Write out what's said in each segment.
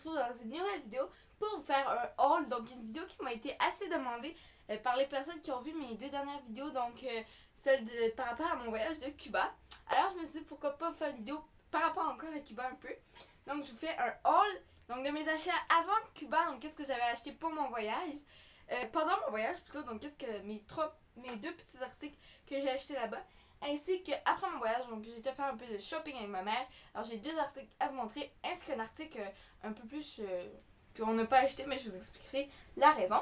retrouve dans une nouvelle vidéo pour vous faire un haul, donc une vidéo qui m'a été assez demandée par les personnes qui ont vu mes deux dernières vidéos, donc celle par rapport à mon voyage de Cuba. Alors je me suis dit pourquoi pas faire une vidéo par rapport encore à Cuba un peu. Donc je vous fais un haul donc de mes achats avant Cuba, donc qu'est-ce que j'avais acheté pour mon voyage. Pendant mon voyage plutôt, donc qu'est-ce que mes deux petits articles que j'ai achetés là-bas. Ainsi qu'après mon voyage, donc j'ai été faire un peu de shopping avec ma mère. Alors j'ai deux articles à vous montrer, ainsi qu'un article un peu plus qu'on n'a pas acheté, mais je vous expliquerai la raison.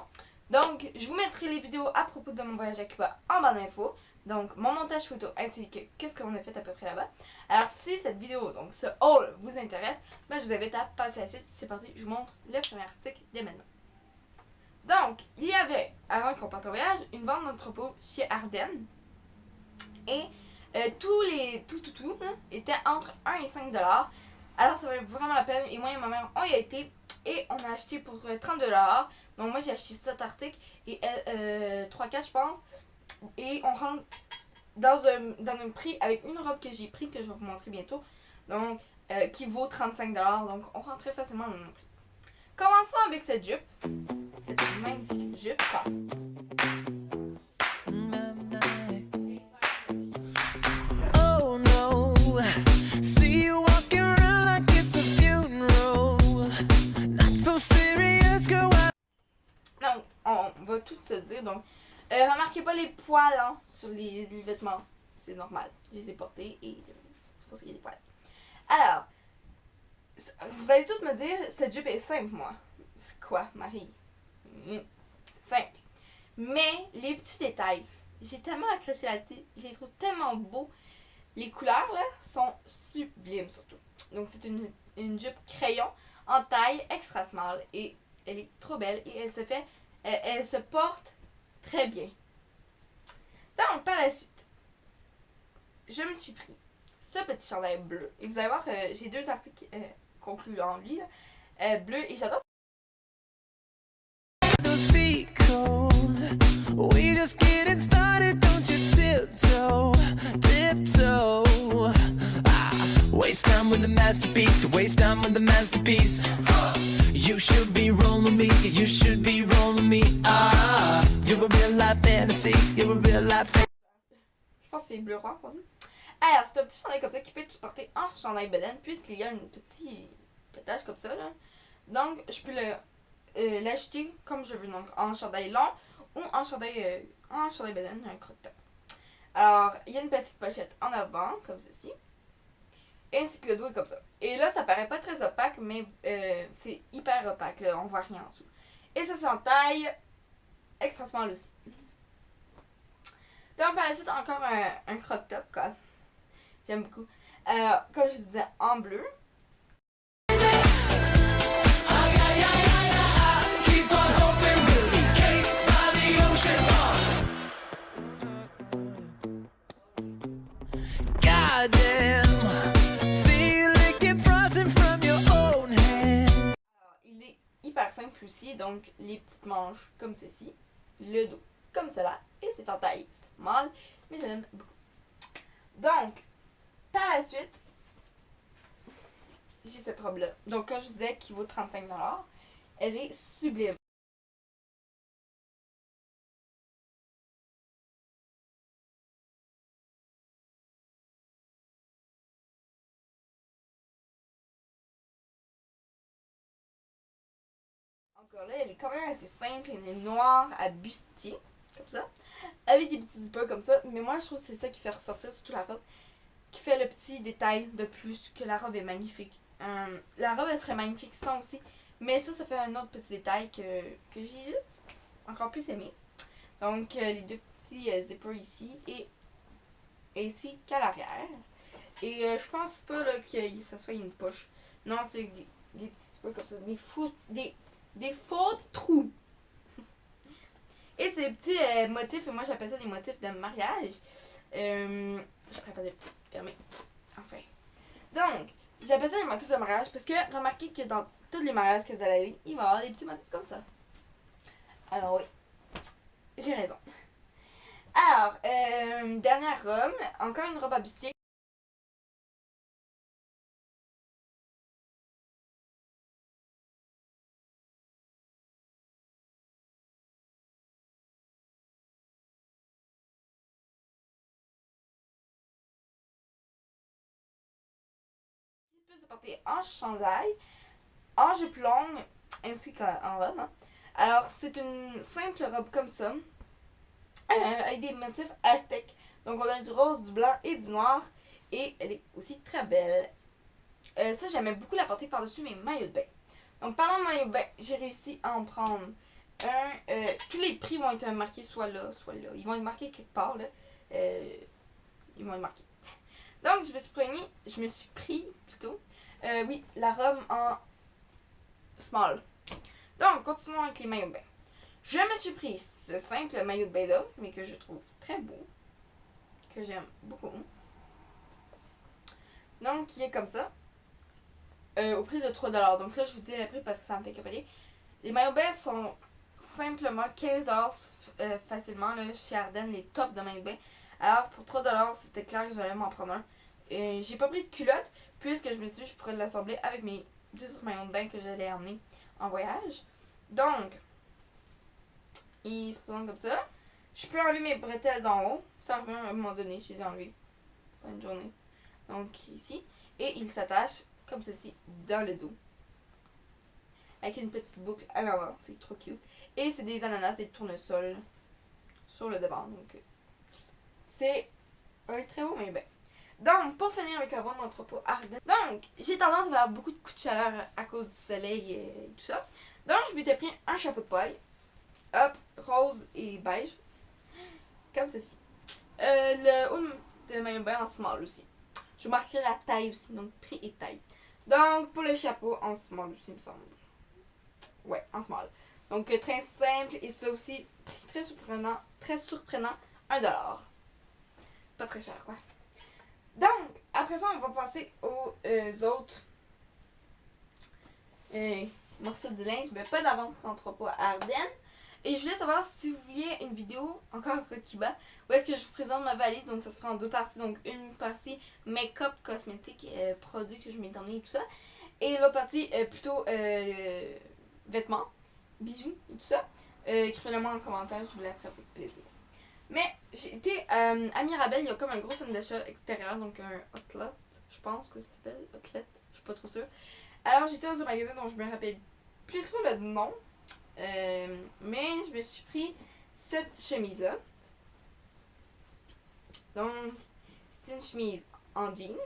Donc je vous mettrai les vidéos à propos de mon voyage à Cuba en barre d'infos. Donc mon montage photo ainsi que qu'est-ce qu'on a fait à peu près là-bas. Alors si cette vidéo, donc ce haul vous intéresse, ben, je vous invite à passer à la suite. C'est parti, je vous montre le premier article dès maintenant. Donc, il y avait, avant qu'on parte en voyage, une vente d'entrepôt chez Ardennes. Et tout là, était entre 1 et 5 $. Alors, ça valait vraiment la peine. Et moi et ma mère, on y a été. Et on a acheté pour 30 $. Donc, moi, j'ai acheté 7 articles. Et elle, 3-4, je pense. Et on rentre dans un prix avec une robe que j'ai pris, que je vais vous montrer bientôt. Donc, qui vaut 35 $. Donc, on rentre très facilement dans le même prix. Commençons avec cette jupe. Cette magnifique jupe. Oh no, see you walking around like it's a funeral. Not so serious, girl. Donc, on va tout se dire. Donc, remarquez pas les poils hein, sur les vêtements. C'est normal. Je les ai portés et c'est pour ça qu'il y a des poils. Alors, vous allez tous me dire, cette jupe est simple, moi. C'est quoi, Marie? C'est simple. Mais les petits détails, j'ai tellement accroché là-dessus. Je les trouve tellement beaux. Les couleurs, là, sont sublimes, surtout. Donc, c'est une jupe crayon en taille extra small. Et elle est trop belle. Et elle se porte très bien. Donc, par la suite, je me suis pris ce petit chandail bleu. Et vous allez voir, j'ai deux articles conclus en lui. Bleu, et j'adore. Those feet cold. We just getting started, don't you tiptoe, tiptoe. Waste time with the masterpiece, to waste time with the masterpiece. You should be rolling me, you should be rolling me. You're a real life fantasy, you're a real life fantasy. Je pense que c'est bleu roi qu'on dit. Alors, c'est un petit chandail comme ça qui peut être porté en chandail bedaine, puisqu'il y a un petit pétage comme ça, là. Donc, je peux l'acheter comme je veux, donc en chandail long ou en chandail bedaine, un crop top. Alors, il y a une petite pochette en avant, comme ceci. Ainsi que le dos est comme ça. Et là, ça paraît pas très opaque, mais c'est hyper opaque, là, on voit rien en dessous. Et ça, c'est en taille extra small aussi. Donc, par la suite, encore un crop top, quoi. J'aime beaucoup. Comme je disais, en bleu. Il est hyper simple aussi, donc les petites manches comme ceci, le dos comme cela, et c'est en taille small, mais je l'aime beaucoup. Donc, par la suite, j'ai cette robe-là. Donc, comme je disais, qui vaut 35 $, elle est sublime. Encore là, elle est quand même assez simple, elle est noire à bustier, comme ça, avec des petits zippers comme ça, mais moi je trouve que c'est ça qui fait ressortir surtout la robe, qui fait le petit détail de plus que la robe est magnifique. La robe elle serait magnifique sans aussi, mais ça fait un autre petit détail que j'ai juste encore plus aimé. Donc les deux petits zippers ici et ici qu'à l'arrière. Et je pense pas là, que ça soit une poche. Non, c'est des petits zippers comme ça, des faux trous. Et ces petits motifs, moi j'appelle ça des motifs de mariage. Je préfère des fermés. Enfin. Donc, j'appelle ça des motifs de mariage parce que remarquez que dans tous les mariages que vous allez aller, il va y avoir des petits motifs comme ça. Alors oui, j'ai raison. Alors, dernière robe, encore une robe à bustier. porter en chandail, en jupe longue, ainsi qu'en robe. Hein. Alors, c'est une simple robe comme ça, avec des motifs aztèques. Donc, on a du rose, du blanc et du noir. Et elle est aussi très belle. Ça, j'aimais beaucoup la porter par-dessus mes maillots de bain. Donc, parlant de maillots de bain, j'ai réussi à en prendre un. Tous les prix vont être marqués soit là, soit là. Ils vont être marqués quelque part, là. Ils vont être marqués. Donc, je me suis pris, plutôt, oui, la robe en small. Donc, continuons avec les maillots de bain. Je me suis pris ce simple maillot de bain-là, mais que je trouve très beau, que j'aime beaucoup. Donc, il est comme ça, au prix de 3$. Donc là, je vous dis le prix parce que ça me fait capoter. Les maillots de bain sont simplement 15$ facilement, là, chez Ardennes, les tops de maillots de bain. Alors, pour 3$, c'était clair que j'allais m'en prendre un. J'ai pas pris de culotte, puisque je me suis dit que je pourrais l'assembler avec mes 2 autres maillots de bain que j'allais emmener en voyage. Donc, il se présente comme ça. Je peux enlever mes bretelles d'en haut. Ça revient à un moment donné, je les ai enlevées. Bonne journée. Donc, ici. Et il s'attache comme ceci dans le dos. Avec une petite boucle à l'avant. C'est trop cute. Et c'est des ananas et des tournesols sur le devant. Donc, c'est un très beau maillot de bain. Donc, pour finir avec la vente d'entrepôt Ardennes. Donc, j'ai tendance à avoir beaucoup de coups de chaleur à cause du soleil et tout ça. Donc, je m'étais pris un chapeau de paille. Hop, rose et beige. Comme ceci. Le haut de maillot de bain en small aussi. Je marquerai la taille aussi, donc prix et taille. Donc, pour le chapeau, en small aussi, il me semble. Ouais, en small. Donc, très simple et ça aussi, prix très surprenant, 1$. Pas très cher, quoi. Donc, après ça, on va passer aux autres morceaux de linge, mais pas d'avant d'entrepôt à Ardennes. Et je voulais savoir si vous vouliez une vidéo, encore après Kiba, où est-ce que je vous présente ma valise. Donc, ça se fera en 2 parties. Donc, une partie make-up, cosmétique, produits que je m'ai emmené et tout ça. Et l'autre partie, plutôt vêtements, bijoux et tout ça. Écrivez-le-moi en commentaire, je vous la ferai avec plaisir. Mais j'ai été à Mirabel, il y a comme un gros centre d'achat extérieur, donc un outlet, je pense que ça s'appelle outlet, je suis pas trop sûre. Alors j'étais dans un magasin dont je me rappelle plus trop le nom, mais je me suis pris cette chemise-là. Donc c'est une chemise en jean,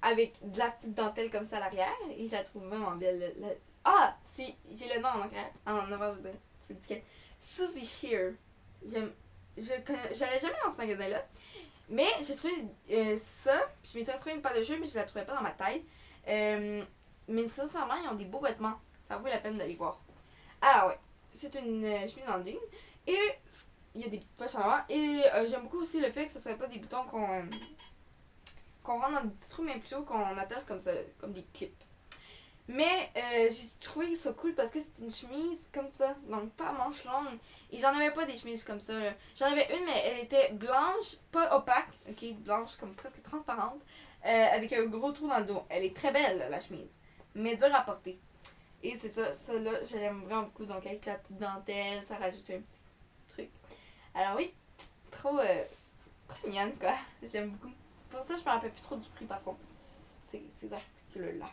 avec de la petite dentelle comme ça à l'arrière, et je la trouve vraiment belle. Ah, j'ai le nom en arrière, en avant, je veux dire, c'est nickel. Susie Shear. J'allais jamais dans ce magasin-là. Mais j'ai trouvé ça. Puis je m'étais trouvé une paire de cheveux, mais je la trouvais pas dans ma taille. Mais sincèrement, ils ont des beaux vêtements. Ça vaut la peine d'aller voir. Alors, ouais. C'est une chemise en jean. Et il y a des petites poches en avant. Et j'aime beaucoup aussi le fait que ce soit pas des boutons qu'on rentre dans des petits trous, mais plutôt qu'on attache comme ça, comme des clips. Mais j'ai trouvé ça cool parce que c'est une chemise comme ça, donc pas à manches longues. Et j'en avais pas des chemises comme ça. J'en avais une, mais elle était blanche, pas opaque, ok, blanche comme presque transparente, avec un gros trou dans le dos. Elle est très belle, la chemise, mais dure à porter. Et c'est ça, celle-là, je l'aime vraiment beaucoup. Donc avec la petite dentelle, ça rajoute un petit truc. Alors oui, trop mignonne quoi, j'aime beaucoup. Pour ça, je me rappelle plus trop du prix par contre, ces articles-là.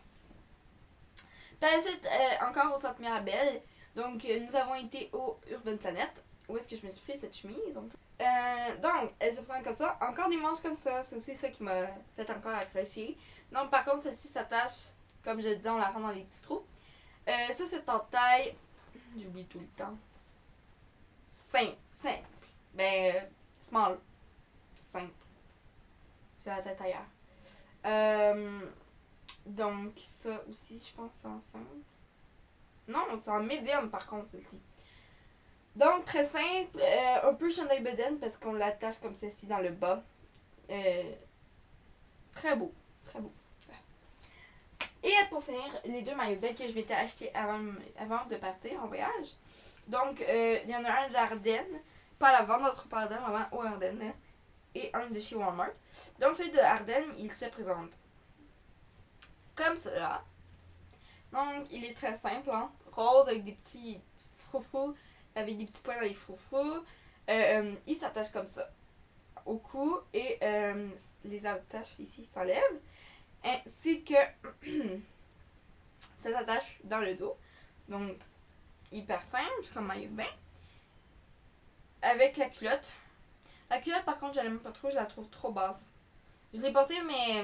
Par la suite, encore au centre Mirabel. Donc, nous avons été au Urban Planet. Où est-ce que je me suis pris cette chemise? Donc, elle se présente comme ça. Encore des manches comme ça. C'est aussi ça qui m'a fait encore accrocher. Donc, par contre, celle-ci s'attache. Comme je disais, on la rend dans les petits trous. Ça, c'est en taille. J'oublie tout le temps. Simple. Small. Simple. J'ai la tête ailleurs. Donc, ça aussi, je pense que c'est en simple. Non, c'est en médium par contre, celle-ci. Donc, très simple. Un peu chandail bedaine parce qu'on l'attache comme ceci dans le bas. Très beau. Très beau. Et pour finir, les 2 maillots de bain que je m'étais acheté avant de partir en voyage. Donc, il y en a un d'Ardennes. Pas à la vente, notre Ardennes, vraiment au Ardennes. Et un de chez Walmart. Donc, celui de Ardennes, il se présente comme cela. Donc, il est très simple, hein. Rose avec des petits froufrous, avec des petits points dans les froufrous. Il s'attache comme ça au cou et les attaches ici s'enlèvent. ainsi que ça s'attache dans le dos. Donc, hyper simple, comme maillot de bain. Avec la culotte. La culotte, par contre, je l'aime pas trop, je la trouve trop basse. Je l'ai portée, mais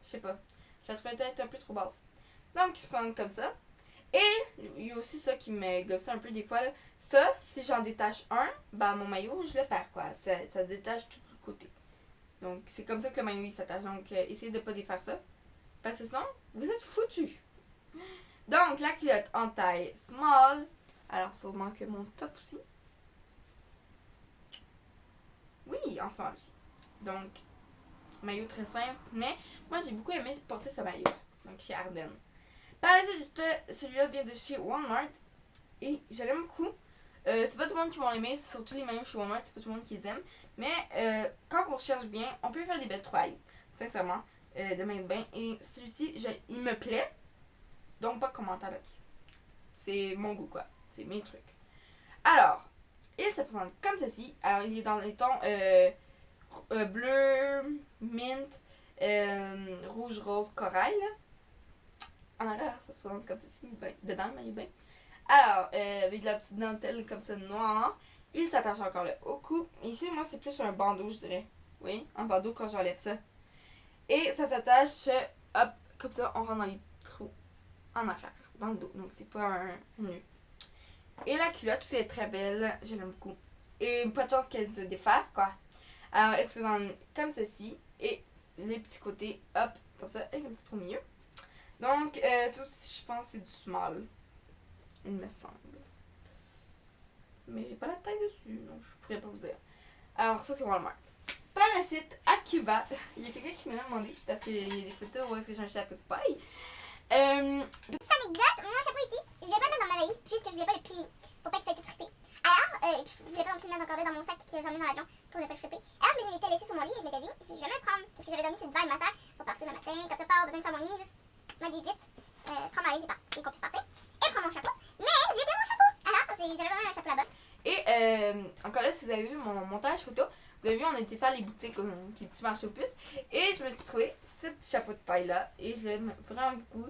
je sais pas. Je la trouvais peut-être un peu trop basse. Donc, il se prend comme ça. Et il y a aussi ça qui me gossait un peu des fois. Là. Ça, si j'en détache un, ben mon maillot, je le perds quoi. Ça se détache tout du côté. Donc, c'est comme ça que le maillot il s'attache. Donc, essayez de pas défaire ça. Parce que sinon, vous êtes foutus. Donc, la culotte en taille small. Alors, sûrement que mon top aussi. Oui, en small aussi. Donc, maillot très simple. Mais moi, j'ai beaucoup aimé porter ce maillot. Donc, chez Ardennes. Par la suite, celui-là vient de chez Walmart. Et je l'aime beaucoup. C'est pas tout le monde qui va l'aimer. Surtout les maillots chez Walmart, c'est pas tout le monde qui les aime. Mais quand on cherche bien, on peut faire des belles trouvailles. Sincèrement. De maillot de bain. Et celui-ci, il me plaît. Donc, pas de commentaire là-dessus. C'est mon goût, quoi. C'est mes trucs. Alors, il se présente comme ceci. Alors, il est dans les tons bleu, mint, rouge, rose, corail. Là. En arrière, ça se présente comme ceci. Dedans, le maillot de bain. Alors, avec de la petite dentelle comme ça noire. Il s'attache encore là au cou. Ici, moi, c'est plus un bandeau, je dirais. Oui, un bandeau quand j'enlève ça. Et ça s'attache, hop, comme ça, on rentre dans les trous en arrière, dans le dos. Donc, c'est pas un nœud. Et la culotte aussi est très belle. Je l'aime beaucoup. Et pas de chance qu'elle se défasse, quoi. Alors, elle se présente comme ceci. Et les petits côtés, hop, comme ça, avec un petit trou au milieu. Donc, ça aussi, je pense que c'est du small. Il me semble. Mais j'ai pas la taille dessus, donc je pourrais pas vous dire. Alors, ça, c'est Walmart. Par la suite, à Cuba, il y a quelqu'un qui me l'a demandé, parce qu'il y a des photos où est-ce que j'ai un chapeau de paille. Petite anecdote, mon chapeau ici, je voulais pas le mettre dans ma valise puisque je voulais pas le plier pour pas qu'il soit tout trippé. Alors, et puis je voulais pas non plus le mettre encore dans mon sac que j'emmène dans l'avion pour ne pas le flipper. Alors je m'étais laissé sur mon lit et je m'étais dit, je vais me le prendre parce que j'avais dormi sur le divan de ma soeur pour partir le matin, comme ça pas avoir besoin de faire mon lit, juste m'habiller vite, prendre ma valise et qu'on puisse partir et prendre mon chapeau. Mais j'ai bien mon chapeau, alors j'avais vraiment un chapeau là-bas. Et encore là, si vous avez vu mon montage photo, vous avez vu, on a été faire les boutiques, les petits marchés aux puces. Et je me suis trouvé ce petit chapeau de paille là. Et je l'aime vraiment beaucoup.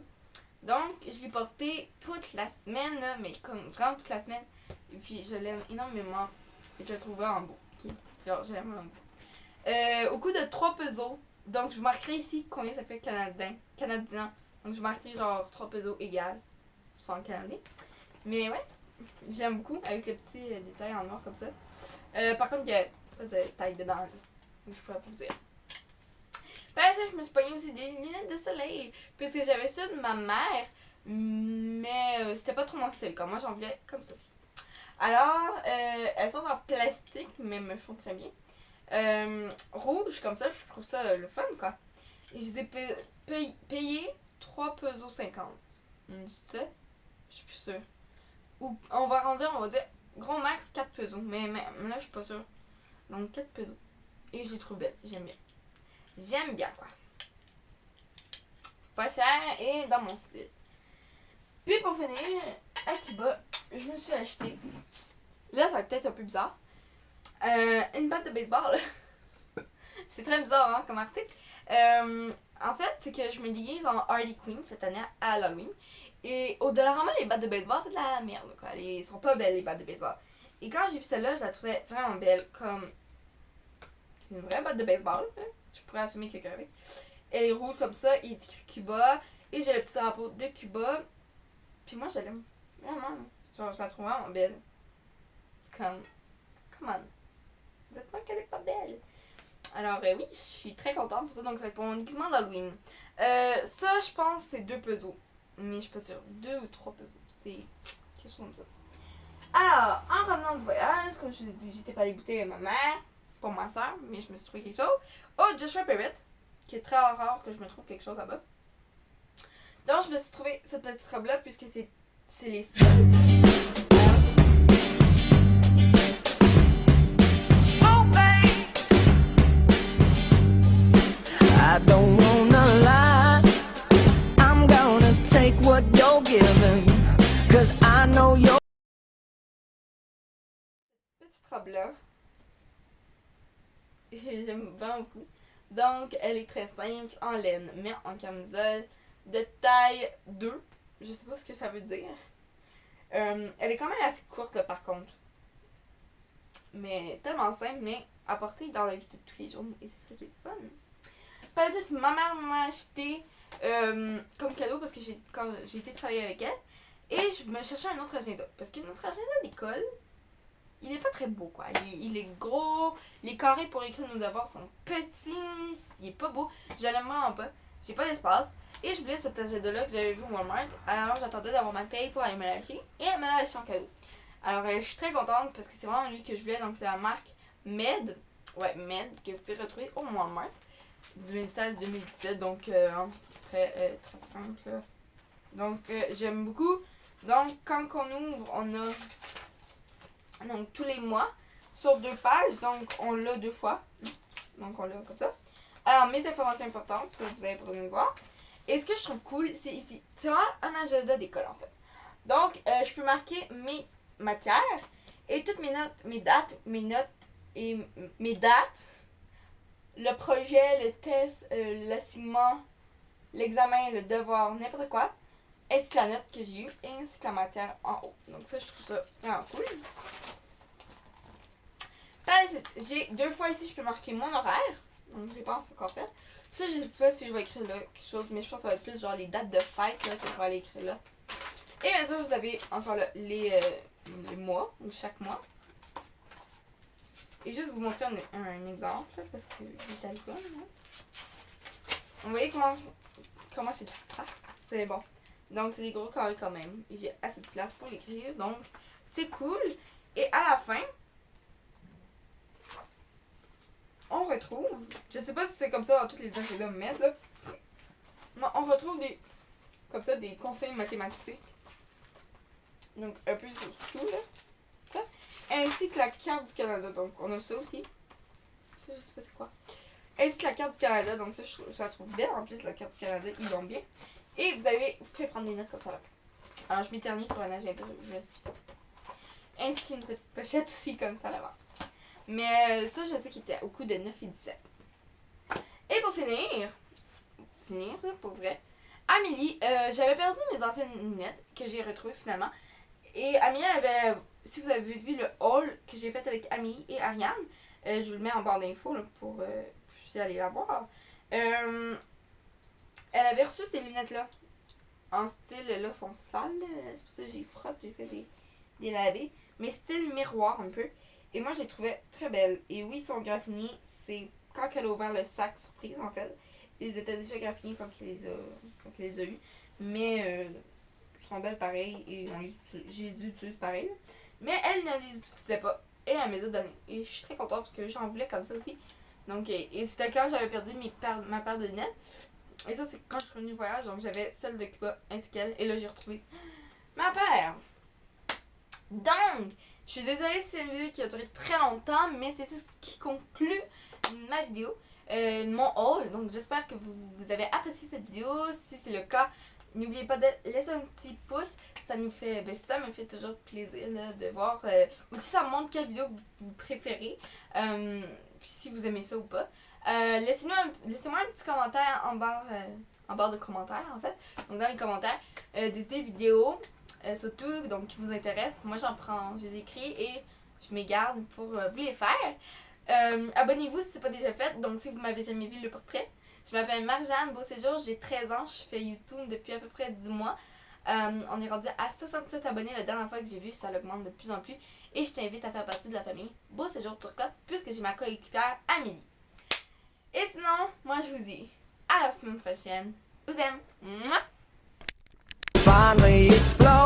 Donc, je l'ai porté toute la semaine, là, mais comme vraiment toute la semaine. Et puis, je l'aime énormément. Et je le trouve vraiment beau. Okay. Genre, je l'aime vraiment beau. Au coût de 3 pesos. Donc, je marquerai ici combien ça fait canadien. Donc, je marquerai genre 3 pesos égales 100 canadiens. Mais ouais, j'aime beaucoup avec le petit détail en noir comme ça. Par contre, il y a pas de taille dedans. Là. Donc, je pourrais pas vous dire. Après ça, je me suis pogné aussi des lunettes de soleil. Puisque j'avais ça de ma mère. Mais c'était pas trop mon style. Comme moi, j'en voulais comme ceci. Alors, elles sont en plastique, mais me font très bien. Rouge, comme ça, je trouve ça le fun, quoi. Et je les ai payés 3 pesos 50. C'est ça? Je suis plus sûre. Ou on va dire, gros max 4 pesos. Mais là, je suis pas sûre. Donc, 4 pesos. Et je les trouve belles. J'aime bien. J'aime bien, quoi. Pas cher et dans mon style. Puis pour finir, à Cuba, je me suis acheté. Là, ça va être peut-être un peu bizarre. Une batte de baseball. C'est très bizarre, hein, comme article. En fait, c'est que je me déguise en Harley Quinn cette année à Halloween. Et au Dollarama, les battes de baseball, c'est de la merde, quoi. Ils sont pas belles, les battes de baseball. Et quand j'ai vu celle-là, je la trouvais vraiment belle. Comme une vraie batte de baseball, hein. Je pourrais assumer quelqu'un avec. Elle est rouge comme ça, il est écrit Cuba. Et j'ai le petit drapeau de Cuba. Puis moi, je l'aime. Vraiment. Genre, je la trouve vraiment belle. C'est comme, come on. Dites-moi qu'elle est pas belle. Alors, oui, je suis très contente pour ça. Donc, ça va être pour mon déguisement d'Halloween. Ça, je pense, c'est 2 pesos. Mais je suis pas sûre. 2 ou 3 pesos. C'est quelque chose comme ça. Alors, en revenant du voyage, comme je vous ai dit, j'étais pas allée goûter à ma mère. Pour ma soeur, mais je me suis trouvé quelque chose. Oh, Joshua Perrett, qui est très rare que je me trouve quelque chose là-bas. Donc, je me suis trouvé cette petite robe-là, puisque c'est les seuls. Oh, babe, I don't wanna lie. I'm gonna take what you're giving, 'cause I know you're. Petite robe-là. J'aime vraiment beaucoup. Donc, elle est très simple, en laine, mais en camisole, de taille 2. Je sais pas ce que ça veut dire. Elle est quand même assez courte, là, par contre. Mais tellement simple, mais à porter dans la vie de tous les jours. Et c'est ça qui est le fun. Par la suite, ma mère m'a acheté comme cadeau parce que quand j'ai été travailler avec elle. Et je me cherchais un autre agenda. Parce que notre agenda d'école, il est pas très beau, quoi. Il est gros. Les carrés pour écrire nos devoirs sont petits. Il est pas beau. Je l'aime vraiment pas. J'ai pas d'espace. Et je voulais cet agenda-là que j'avais vu au Walmart. Alors j'attendais d'avoir ma paye pour aller me l'acheter. Et elle me l'a acheté en cadeau. Alors je suis très contente parce que c'est vraiment lui que je voulais. Donc c'est la marque Med. Ouais, Med, que vous pouvez retrouver au Walmart. 2016-2017. Donc très simple. Là. Donc j'aime beaucoup. Donc quand on ouvre, on a donc tous les mois sur 2 pages. Donc on l'a 2 fois. Donc on l'a comme ça. Alors mes informations importantes, ça vous avez besoin de voir. Et ce que je trouve cool, c'est ici. C'est vraiment un agenda d'école en fait. Donc je peux marquer mes matières et toutes mes notes, mes dates et mes dates. Le projet, le test, l'assignement, l'examen, le devoir, n'importe quoi. Ainsi que la note que j'ai eue et ainsi que la matière en haut. Donc ça, je trouve ça vraiment cool. J'ai 2 fois ici, je peux marquer mon horaire. Donc j'ai pas encore fait. Ça, je sais pas si je vais écrire là quelque chose, mais je pense que ça va être plus genre les dates de fête là, que je vais aller écrire là. Et bien sûr, vous avez encore là, les mois, ou chaque mois. Et juste vous montrer un exemple, là, parce que j'étais à l'école. Vous voyez comment c'est de la place? C'est bon. Donc, c'est des gros carrés quand même. Et j'ai assez de place pour l'écrire. Donc, c'est cool. Et à la fin, on retrouve, je sais pas si c'est comme ça dans toutes les agendas MED, là. Mais on retrouve comme ça, des conseils mathématiques. Donc, un peu sur tout, là. Ça. Ainsi que la carte du Canada. Donc, on a ça aussi. Ça, je sais pas c'est quoi. Ainsi que la carte du Canada. Donc, ça, je la trouve belle. En plus, la carte du Canada, ils l'ont bien. Et vous pouvez prendre des notes comme ça là. Alors, je m'éternise sur un agenda, je sais pas. Ainsi qu'une petite pochette aussi, comme ça là-bas. Mais ça, je sais qu'il était au coût de 9 et 17. Et pour finir là, pour vrai, Amélie, j'avais perdu mes anciennes lunettes que j'ai retrouvées finalement. Et Amélie avait, si vous avez vu le haul que j'ai fait avec Amélie et Ariane, je vous le mets en barre d'infos pour aller la voir. Elle avait reçu ces lunettes-là. En style, là, sont sales. C'est pour ça que j'y frotte, j'essaie de les laver. Mais style miroir un peu. Et moi, je les trouvais très belles. Et oui, ils sont graffinés. C'est quand elle a ouvert le sac surprise, en fait. Ils étaient déjà graffinés quand elle les a eus. Mais ils sont belles pareil. Et je les utilise pareil. Mais elle ne les utilisait pas. Et elle me les a données. Et je suis très contente parce que j'en voulais comme ça aussi. Donc, et c'était quand j'avais perdu ma paire de lunettes. Et ça, c'est quand je suis revenue du voyage. Donc, j'avais celle de Cuba ainsi qu'elle. Et là, j'ai retrouvé ma paire. Donc, je suis désolée si c'est une vidéo qui a duré très longtemps. Mais c'est ce qui conclut ma vidéo. Mon haul. Donc, j'espère que vous avez apprécié cette vidéo. Si c'est le cas, n'oubliez pas de laisser un petit pouce. Ça me fait toujours plaisir là, de voir. Aussi, ça me montre quelle vidéo vous préférez. Puis si vous aimez ça ou pas. Laissez-moi un petit commentaire en barre de commentaires en fait. Donc dans les commentaires, des idées vidéos, surtout donc qui vous intéressent. Moi je les écris et je me garde pour vous les faire. Abonnez-vous si ce n'est pas déjà fait. Donc si vous m'avez jamais vu le portrait. Je m'appelle Marjane Beauséjour, j'ai 13 ans, je fais YouTube depuis à peu près 10 mois. On est rendu à 67 abonnés la dernière fois que j'ai vu, ça augmente de plus en plus. Et je t'invite à faire partie de la famille Beauséjour Turcotte puisque j'ai ma coéquipière Amélie. Et sinon, moi je vous dis à la semaine prochaine. Je vous aime. Mouah! Finally explode.